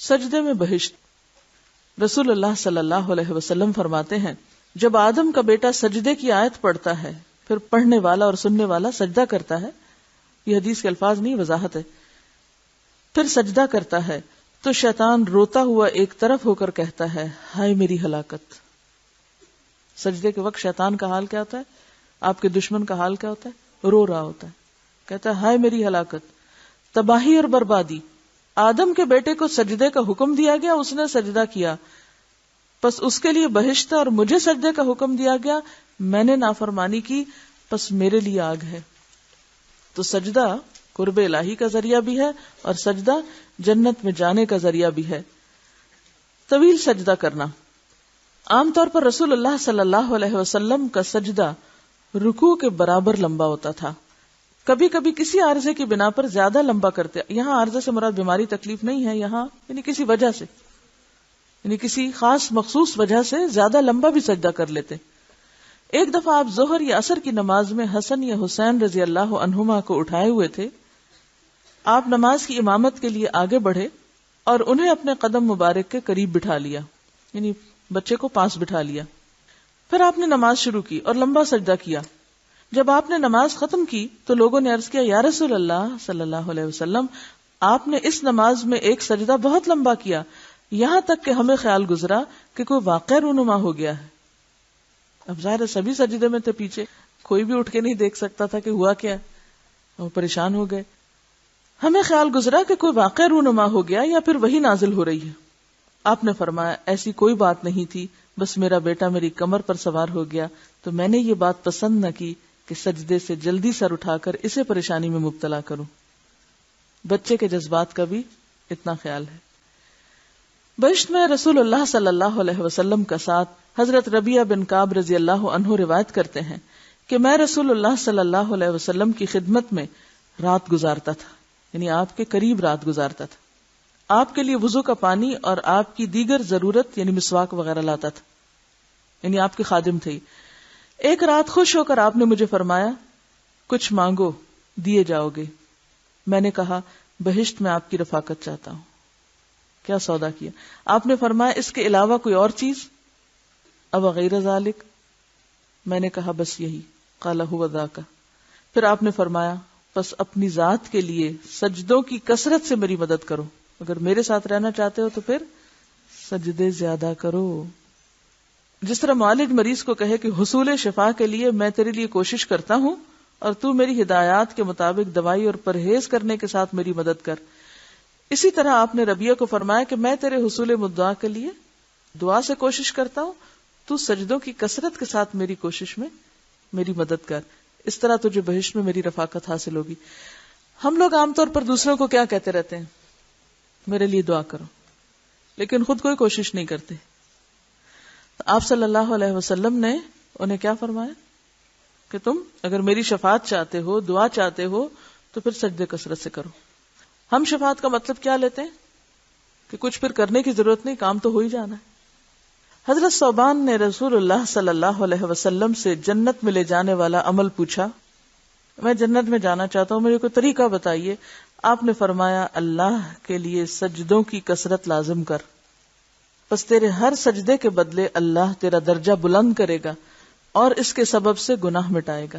سجدے میں بہشت۔ رسول اللہ صلی اللہ علیہ وسلم فرماتے ہیں جب آدم کا بیٹا سجدے کی آیت پڑھتا ہے پھر پڑھنے والا اور سننے والا سجدہ کرتا ہے، یہ حدیث کے الفاظ نہیں وضاحت ہے، پھر سجدہ کرتا ہے تو شیطان روتا ہوا ایک طرف ہو کر کہتا ہے ہائے میری ہلاکت۔ سجدے کے وقت شیطان کا حال کیا ہوتا ہے؟ آپ کے دشمن کا حال کیا ہوتا ہے؟ رو رہا ہوتا ہے، کہتا ہے ہائے میری ہلاکت، تباہی اور بربادی۔ آدم کے بیٹے کو سجدے کا حکم دیا گیا، اس نے سجدہ کیا، پس اس کے لیے بہشت ہے، اور مجھے سجدے کا حکم دیا گیا، میں نے نافرمانی کی، پس میرے لیے آگ ہے۔ تو سجدہ قرب الہی کا ذریعہ بھی ہے اور سجدہ جنت میں جانے کا ذریعہ بھی ہے۔ طویل سجدہ کرنا، عام طور پر رسول اللہ صلی اللہ علیہ وسلم کا سجدہ رکوع کے برابر لمبا ہوتا تھا، کبھی کبھی کسی عارضے کی بنا پر زیادہ لمبا کرتے۔ یہاں عارضے سے مراد بیماری تکلیف نہیں ہے، یہاں یعنی کسی وجہ سے، یعنی کسی خاص مخصوص وجہ سے زیادہ لمبا بھی سجدہ کر لیتے۔ ایک دفعہ آپ ظہر یا عصر کی نماز میں حسن یا حسین رضی اللہ عنہما کو اٹھائے ہوئے تھے، آپ نماز کی امامت کے لیے آگے بڑھے اور انہیں اپنے قدم مبارک کے قریب بٹھا لیا، یعنی بچے کو پاس بٹھا لیا۔ پھر آپ نے نماز شروع کی اور لمبا سجدہ کیا۔ جب آپ نے نماز ختم کی تو لوگوں نے عرض کیا یا رسول اللہ صلی اللہ علیہ وسلم، آپ نے اس نماز میں ایک سجدہ بہت لمبا کیا، یہاں تک کہ ہمیں خیال گزرا کہ کوئی واقعہ رونما ہو گیا ہے۔ اب ظاہر ہے سبھی سجدے میں تھے پیچھے، کوئی بھی اٹھ کے نہیں دیکھ سکتا تھا کہ ہوا کیا، وہ پریشان ہو گئے۔ ہمیں خیال گزرا کہ کوئی واقعہ رونما ہو گیا یا پھر وہی نازل ہو رہی ہے۔ آپ نے فرمایا ایسی کوئی بات نہیں تھی، بس میرا بیٹا میری کمر پر سوار ہو گیا تو میں نے یہ بات پسند نہ کی کہ سجدے سے جلدی سر اٹھا کر اسے پریشانی میں مبتلا کروں۔ بچے کے جذبات کا بھی اتنا خیال ہے۔ بہشت میں رسول اللہ صلی اللہ علیہ وسلم کا ساتھ حضرت ربیعہ بن کعب رضی اللہ عنہ روایت کرتے ہیں کہ میں رسول اللہ صلی اللہ علیہ وسلم کی خدمت میں رات گزارتا تھا، یعنی آپ کے قریب رات گزارتا تھا، آپ کے لیے وضو کا پانی اور آپ کی دیگر ضرورت یعنی مسواک وغیرہ لاتا تھا، یعنی آپ کے خادم تھے۔ ایک رات خوش ہو کر آپ نے مجھے فرمایا کچھ مانگو دیے جاؤ گے۔ میں نے کہا بہشت میں آپ کی رفاقت چاہتا ہوں۔ کیا سودا کیا؟ آپ نے فرمایا اس کے علاوہ کوئی اور چیز؟ اب غیر ذالک؟ میں نے کہا بس یہی۔ قال هو ذاک۔ پھر آپ نے فرمایا بس اپنی ذات کے لیے سجدوں کی کثرت سے میری مدد کرو، اگر میرے ساتھ رہنا چاہتے ہو تو پھر سجدے زیادہ کرو۔ جس طرح معالج مریض کو کہے کہ حصول شفا کے لیے میں تیرے لیے کوشش کرتا ہوں اور تو میری ہدایات کے مطابق دوائی اور پرہیز کرنے کے ساتھ میری مدد کر، اسی طرح آپ نے ربیعہ کو فرمایا کہ میں تیرے حصول مدعا کے لیے دعا سے کوشش کرتا ہوں، تو سجدوں کی کثرت کے ساتھ میری کوشش میں میری مدد کر، اس طرح تجھے بہشت میں میری رفاقت حاصل ہوگی۔ ہم لوگ عام طور پر دوسروں کو کیا کہتے رہتے ہیں؟ میرے لیے دعا کرو، لیکن خود کوئی کوشش نہیں کرتے۔ آپ صلی اللہ علیہ وسلم نے انہیں کیا فرمایا کہ تم اگر میری شفاعت چاہتے ہو، دعا چاہتے ہو تو پھر سجدے کثرت سے کرو۔ ہم شفاعت کا مطلب کیا لیتے ہیں کہ کچھ پھر کرنے کی ضرورت نہیں، کام تو ہو ہی جانا ہے۔ حضرت ثوبان نے رسول اللہ صلی اللہ علیہ وسلم سے جنت میں لے جانے والا عمل پوچھا، میں جنت میں جانا چاہتا ہوں، مجھے کوئی طریقہ بتائیے۔ آپ نے فرمایا اللہ کے لیے سجدوں کی کثرت لازم کر، پس تیرے ہر سجدے کے بدلے اللہ تیرا درجہ بلند کرے گا اور اس کے سبب سے گناہ مٹائے گا۔